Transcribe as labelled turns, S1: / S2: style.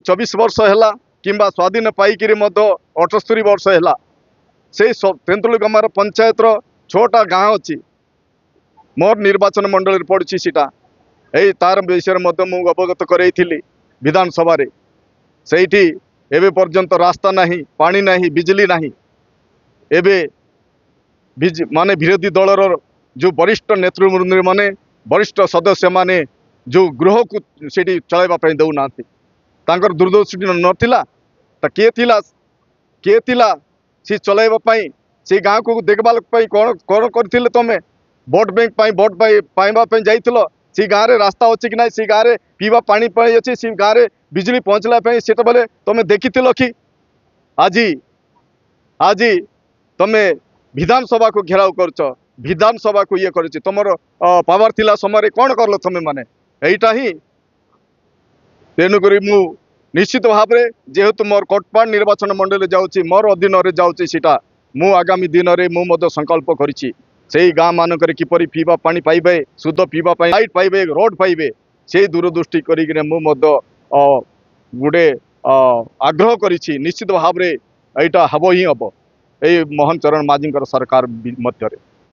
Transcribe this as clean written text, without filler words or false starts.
S1: 24 वर्ष है किंबा स्वाधीन पाइकिरी 78 वर्ष है से तेंतुलगमार पंचायत छोटा गाँ अच्छी मोर निर्वाचन मंडल पड़ी सीटा यही तार विषय मु अवगत करें विधानसभा से एवं पर्यंत रास्ता नहीं पानी नहीं बिजली नहीं एवं माने विरोधी दलर जो वरिष्ठ नेतृवृंद माने वरिष्ठ सदस्य माने जो गृह को सीटी चलैवाई दौना दूरदर्शी नाला किए थिला सी चलैवाई से गाँव को देखभाल कौन कौन करथिले तमे भोट बैंक भोट पाइबा जाइथिलो सी गाँव में रास्ता अच्छी कि ना सी गाँव में पीवा पानी अच्छी सी गाँव में बिजली पहुँचला से बेले तुम देखी कि आज आज तुम विधानसभा को घेराव कर विधानसभा को ये कर तुम पावर थिला समय कौन करल तुम मैंने यहीटा ही तेणुक मु निश्चित भाव में जेहेतु मोर कोटपाड़ निर्वाचन मंडल जाऊँगी मोर अधीन जाऊँगा मु आगामी दिन में संकल्प करी से गाँ मानक किपर पीवा पानी पाइबे शुद्ध पीवा लाइट पाइबे रोड पाइबे से दूरदृष्टि कर गोटे आग्रह करी निश्चित भाव में यहाँ हम ही हम यही मोहन चरण माझी सरकार मध्य